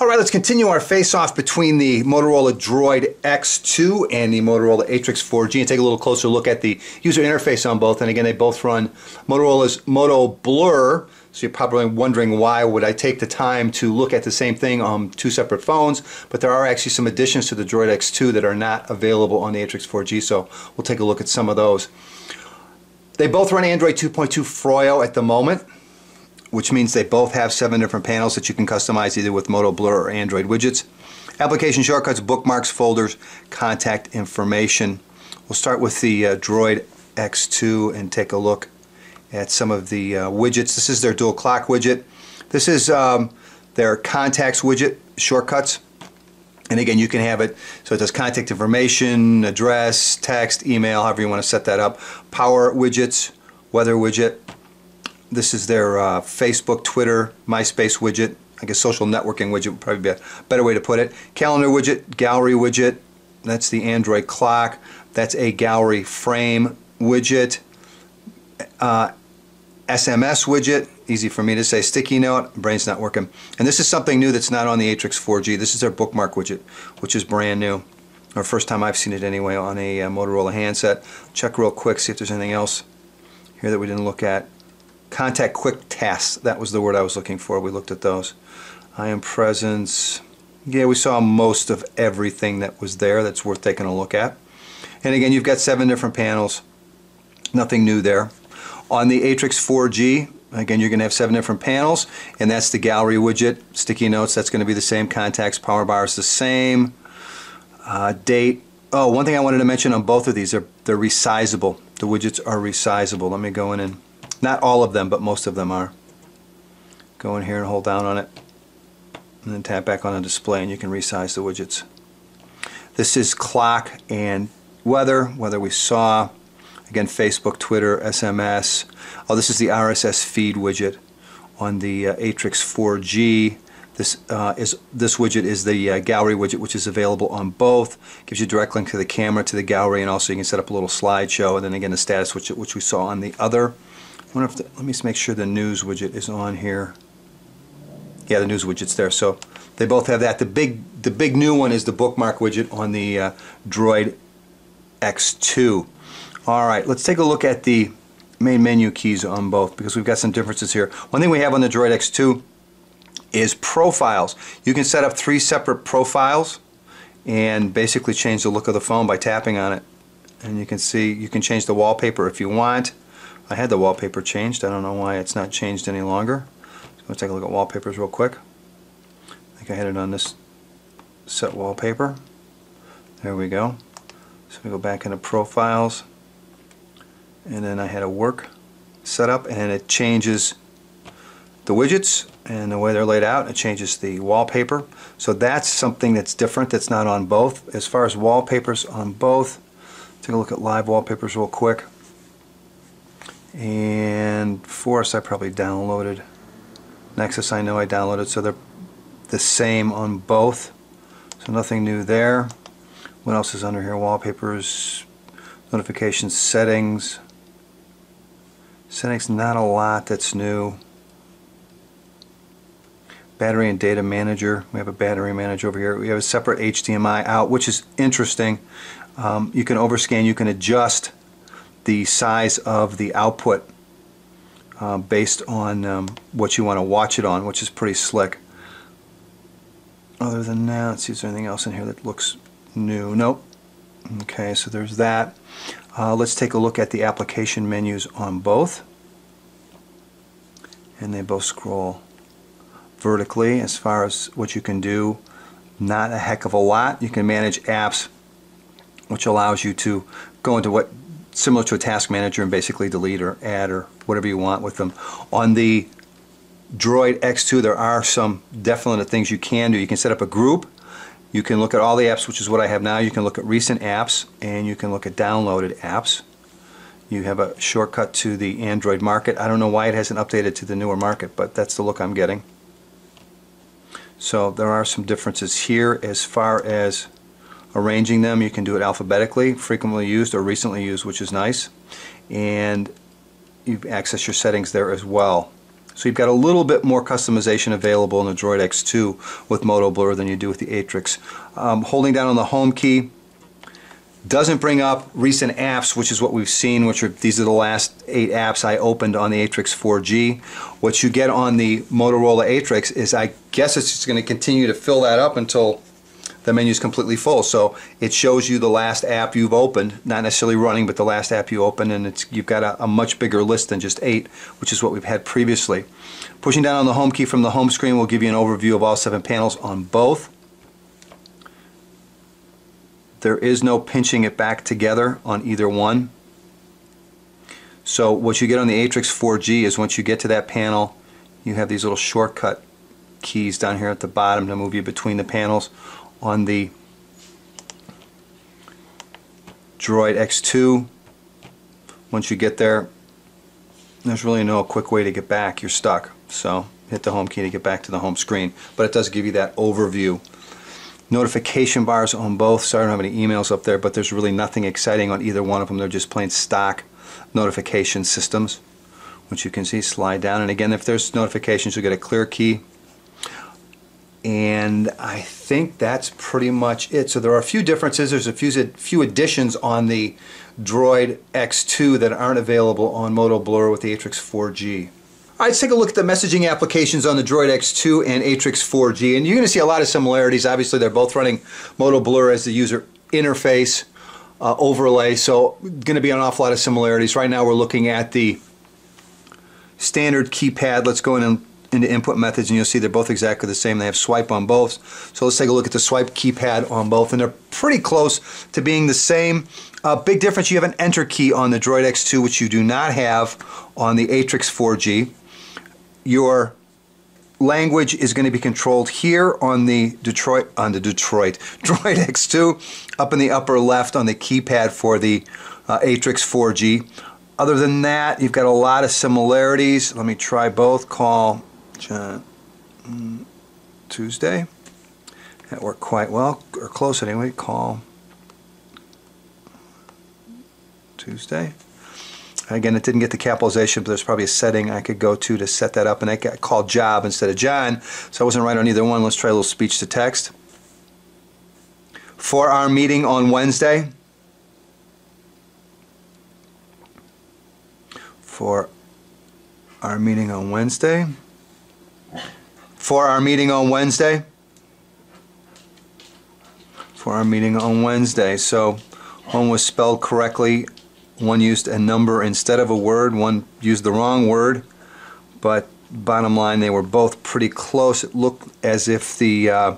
Alright, let's continue our face-off between the Motorola Droid X2 and the Motorola Atrix 4G and take a little closer look at the user interface on both. And again, they both run Motorola's Moto Blur, so you're probably wondering why would I take the time to look at the same thing on two separate phones, but there are actually some additions to the Droid X2 that are not available on the Atrix 4G, so we'll take a look at some of those. They both run Android 2.2 Froyo at the moment, which means they both have 7 different panels that you can customize either with Moto Blur or Android widgets. Application shortcuts, bookmarks, folders, contact information. We'll start with the Droid X2 and take a look at some of the widgets. This is their dual clock widget. This is their contacts widget, shortcuts. And again, you can have it so it does contact information, address, text, email, however you want to set that up. Power widgets, weather widget. This is their Facebook, Twitter, MySpace widget. I guess social networking widget would probably be a better way to put it. Calendar widget, gallery widget. That's the Android clock. That's a gallery frame widget. SMS widget, easy for me to say. Sticky note, brain's not working. And this is something new that's not on the Atrix 4G. This is their bookmark widget, which is brand new. Or first time I've seen it anyway on a Motorola handset. Check real quick, see if there's anything else here that we didn't look at. Contact quick tasks, that was the word I was looking for. We looked at those. I am presence. Yeah, we saw most of everything that was there that's worth taking a look at. And again, you've got 7 different panels. Nothing new there. On the Atrix 4G, again, you're going to have 7 different panels, and that's the gallery widget. Sticky notes, that's going to be the same. Contacts, power bar is the same. Date. Oh, one thing I wanted to mention on both of these, they're resizable. The widgets are resizable. Let me go in and, not all of them, but most of them are. Go in here and hold down on it, and then tap back on the display, and you can resize the widgets. This is clock and weather we saw. Again, Facebook, Twitter, SMS. Oh, this is the RSS feed widget on the Atrix 4G. This widget is the gallery widget, which is available on both. Gives you a direct link to the camera, to the gallery, and also you can set up a little slideshow. And then again, the status widget, which we saw on the other. I wonder if let me make sure the news widget is on here. Yeah, the news widget's there. So they both have that. The big new one is the bookmark widget on the Droid X2. All right, let's take a look at the main menu keys on both because we've got some differences here. One thing we have on the Droid X2 is profiles. You can set up 3 separate profiles and basically change the look of the phone by tapping on it. And you can see you can change the wallpaper if you want. I had the wallpaper changed. I don't know why it's not changed any longer. So let's take a look at wallpapers real quick. I think I had it on this set wallpaper. There we go. So we go back into profiles. And then I had a work set up, and it changes the widgets and the way they're laid out. It changes the wallpaper. So that's something that's different that's not on both. As far as wallpapers on both, take a look at live wallpapers real quick. And Forest I probably downloaded. Nexus I know I downloaded, so they're the same on both. So nothing new there. What else is under here? Wallpapers, notifications, settings. Settings, not a lot that's new. Battery and data manager. We have a battery manager over here. We have a separate HDMI out, which is interesting. You can overscan, you can adjust the size of the output based on what you want to watch it on, which is pretty slick. Other than that, let's see if there's anything else in here that looks new. Nope. Okay, so there's that. Let's take a look at the application menus on both. And they both scroll vertically. As far as what you can do, not a heck of a lot. You can manage apps, which allows you to go into what similar to a task manager and basically delete or add or whatever you want with them. On the Droid X2, there are some definite things you can do. You can set up a group. You can look at all the apps, which is what I have now. You can look at recent apps, and you can look at downloaded apps. You have a shortcut to the Android market. I don't know why it hasn't updated to the newer market, but that's the look I'm getting. So there are some differences here as far as arranging them. You can do it alphabetically, frequently used or recently used, which is nice. And you access your settings there as well. So you've got a little bit more customization available in the Droid X2 with Moto Blur than you do with the Atrix. Holding down on the home key doesn't bring up recent apps, which is what we've seen, these are the last 8 apps I opened on the Atrix 4G. What you get on the Motorola Atrix is, I guess it's just going to continue to fill that up until the menu is completely full. So it shows you the last app you've opened, not necessarily running, but the last app you opened, and you've got a much bigger list than just 8, which is what we've had previously. Pushing down on the home key from the home screen will give you an overview of all 7 panels on both. There is no pinching it back together on either one. So what you get on the Atrix 4G is, once you get to that panel, you have these little shortcut keys down here at the bottom to move you between the panels. On the Droid X2, once you get there, there's really no quick way to get back. You're stuck. So hit the home key to get back to the home screen. But it does give you that overview. Notification bars on both. Sorry I don't have any emails up there, but there's really nothing exciting on either one of them. They're just plain stock notification systems, which you can see slide down. And again, if there's notifications, you'll get a clear key. And I think that's pretty much it. So there are a few differences. There's a few additions on the Droid X2 that aren't available on Moto Blur with the Atrix 4G. All right, let's take a look at the messaging applications on the Droid X2 and Atrix 4G. And you're going to see a lot of similarities. Obviously, they're both running Moto Blur as the user interface overlay, so going to be an awful lot of similarities. Right now we're looking at the standard keypad. Let's go into input methods, and you'll see they're both exactly the same. They have swipe on both. So let's take a look at the swipe keypad on both, and they're pretty close to being the same. Big difference, you have an enter key on the Droid X2, which you do not have on the Atrix 4G. Your language is going to be controlled here on the Droid X2, up in the upper left on the keypad for the Atrix 4G. Other than that, you've got a lot of similarities. Let me try both. Call Tuesday. That worked quite well, or close anyway. Call Tuesday. Again, it didn't get the capitalization, but there's probably a setting I could go to set that up, and I got called Job instead of John, so I wasn't right on either one. Let's try a little speech to text. For our meeting on Wednesday. For our meeting on Wednesday. For our meeting on Wednesday. For our meeting on Wednesday. So one was spelled correctly. One used a number instead of a word. One used the wrong word. But bottom line, they were both pretty close. It looked as if the I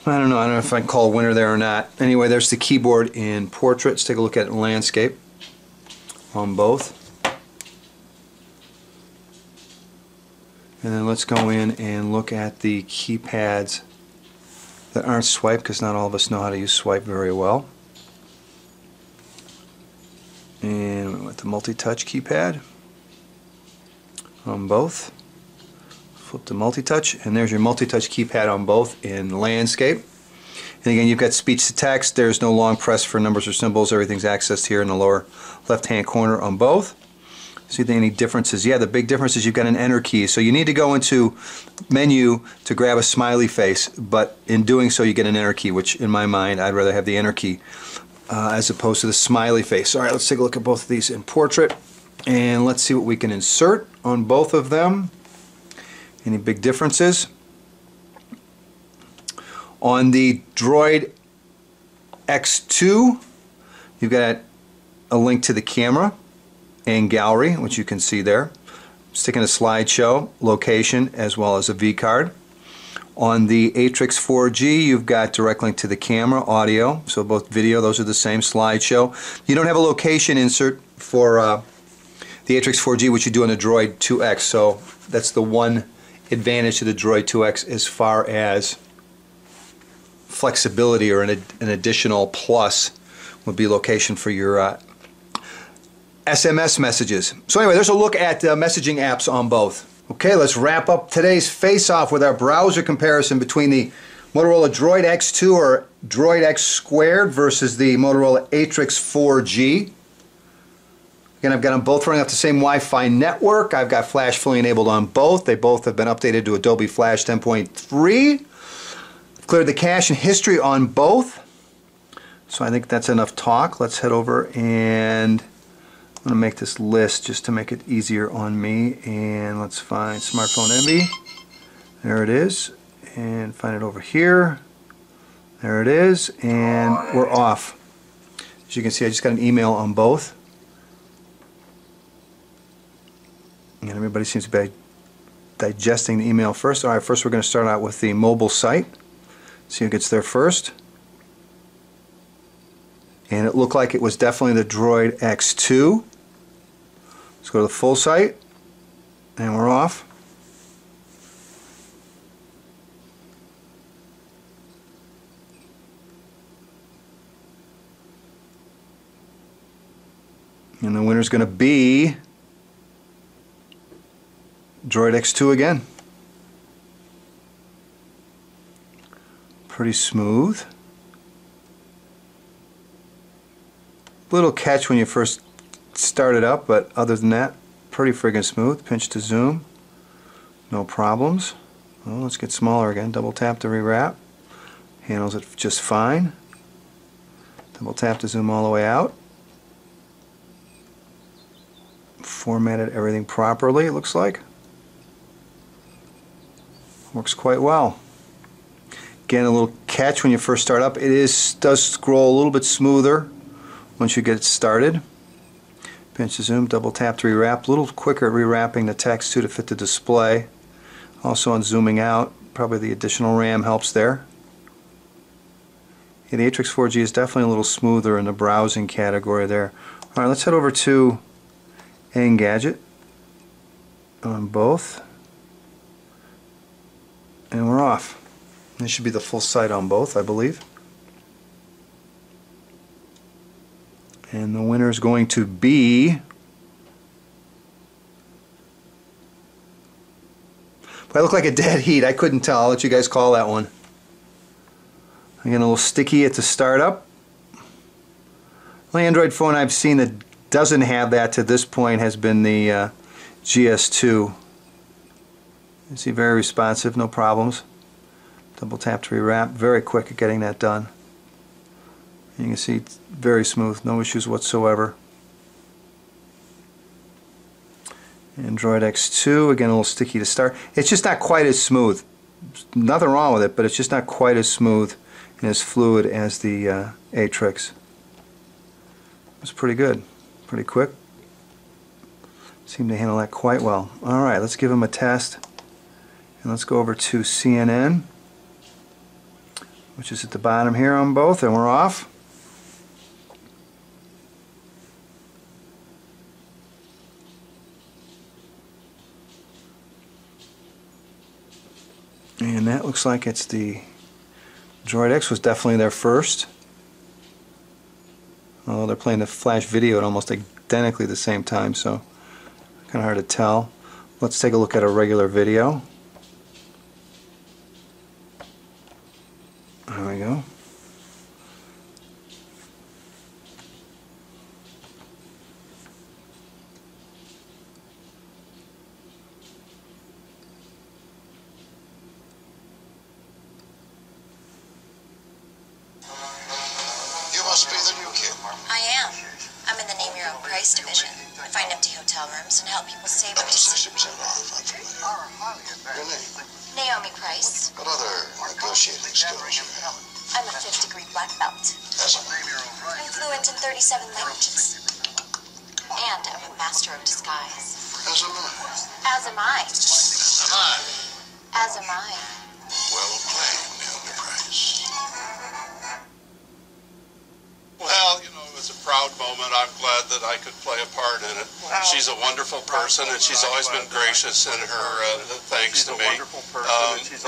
don't know if I can call a winner there or not. Anyway, there's the keyboard in portrait. Let's take a look at landscape on both. And then let's go in and look at the keypads that aren't swipe, because not all of us know how to use swipe very well. And we went to multi-touch keypad on both. Flip to multi-touch, and there's your multi-touch keypad on both in landscape. And again, you've got speech to text. There's no long press for numbers or symbols. Everything's accessed here in the lower left-hand corner on both. See any differences? Yeah, the big difference is you've got an enter key. So you need to go into menu to grab a smiley face, but in doing so you get an enter key, which in my mind I'd rather have the enter key as opposed to the smiley face. All right, let's take a look at both of these in portrait, and let's see what we can insert on both of them. Any big differences? On the Droid X2, you've got a link to the camera and gallery, which you can see there. Sticking a slideshow, location, as well as a V-card. On the Atrix 4G, you've got direct link to the camera, audio, so both video, those are the same, slideshow. You don't have a location insert for the Atrix 4G, which you do on the Droid 2X, so that's the one advantage to the Droid 2X as far as flexibility, or an additional plus would be location for your SMS messages. So anyway, there's a look at messaging apps on both. Okay, let's wrap up today's face-off with our browser comparison between the Motorola Droid X2 or Droid X2 versus the Motorola Atrix 4G. Again, I've got them both running off the same Wi-Fi network. I've got Flash fully enabled on both. They both have been updated to Adobe Flash 10.3. Cleared the cache and history on both. So I think that's enough talk. Let's head over and I'm going to make this list just to make it easier on me. And let's find Smartphone Envy. There it is. And find it over here. There it is. And we're off. As you can see, I just got an email on both. And everybody seems to be digesting the email first. Alright, first we're going to start out with the mobile site. See who gets there first. And it looked like it was definitely the Droid X2. Let's go to the full site. And we're off. And the winner's going to be Droid X2 again. Pretty smooth. Little catch when you first start it up, but other than that, pretty friggin' smooth. Pinch to zoom. No problems. Well, let's get smaller again. Double tap to rewrap. Handles it just fine. Double tap to zoom all the way out. Formatted everything properly, it looks like. Works quite well. Again, a little catch when you first start up. It does scroll a little bit smoother once you get it started. Pinch to zoom, double tap to rewrap. A little quicker at rewrapping the text too to fit the display. Also on zooming out, probably the additional RAM helps there. Yeah, the Atrix 4G is definitely a little smoother in the browsing category there. Alright, let's head over to Engadget on both. And we're off. This should be the full site on both, I believe. And the winner is going to be... I look like a dead heat. I couldn't tell. I'll let you guys call that one. Again, a little sticky at the startup. The only Android phone I've seen that doesn't have that to this point has been the GS2. You see, very responsive, no problems. Double tap to rewrap, very quick at getting that done. You can see it's very smooth, no issues whatsoever. Android X2, again a little sticky to start. It's just not quite as smooth. Nothing wrong with it, but it's just not quite as smooth and as fluid as the Atrix. It's pretty good, pretty quick. Seem to handle that quite well. Alright, let's give them a test. And let's go over to CNN, which is at the bottom here on both, and we're off. And that looks like it's the Droid X was definitely there first. Although they're playing the flash video at almost identically the same time, so kind of hard to tell. Let's take a look at a regular video. There we go. You must be the new kid. I am. I'm in the Name Your Own Price division. I find empty hotel rooms and help people save up to 6% off, I'm familiar. Your name? Naomi Price. What other negotiating skills you have? I'm a 5th-degree black belt. As a man. I'm fluent in 37 languages. And I'm a master of disguise. As a man. As am I. As am I. As am I. Well played, Naomi Price. Well, you know, it was a proud moment. I'm glad that I could play a part in it. She's a wonderful person, and she's always been gracious in her thanks to me. You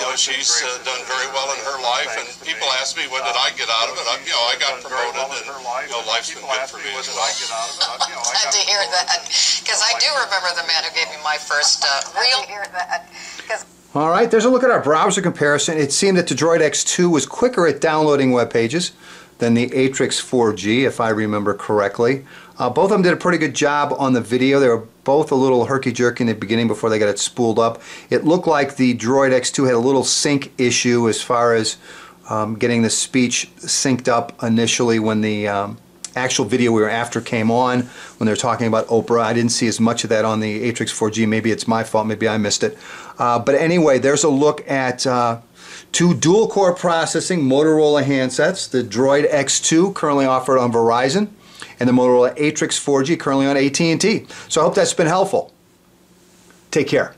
know, she's done very well in her life, and people ask me what did I get out of it. You know, I got promoted, and you know, life's been good for me as well. Glad to hear that, because I do remember the man who gave me my first real. All right, there's a look at our browser comparison. It seemed that the Droid X2 was quicker at downloading web pages than the Atrix 4G, if I remember correctly. Both of them did a pretty good job on the video. They were both a little herky-jerky in the beginning before they got it spooled up. It looked like the Droid X2 had a little sync issue as far as getting the speech synced up initially when the actual video we were after came on, when they were talking about Oprah. I didn't see as much of that on the Atrix 4G. Maybe it's my fault. Maybe I missed it. But anyway, there's a look at two dual-core processing Motorola handsets, the Droid X2 currently offered on Verizon, and the Motorola Atrix 4G currently on AT&T. So I hope that's been helpful. Take care.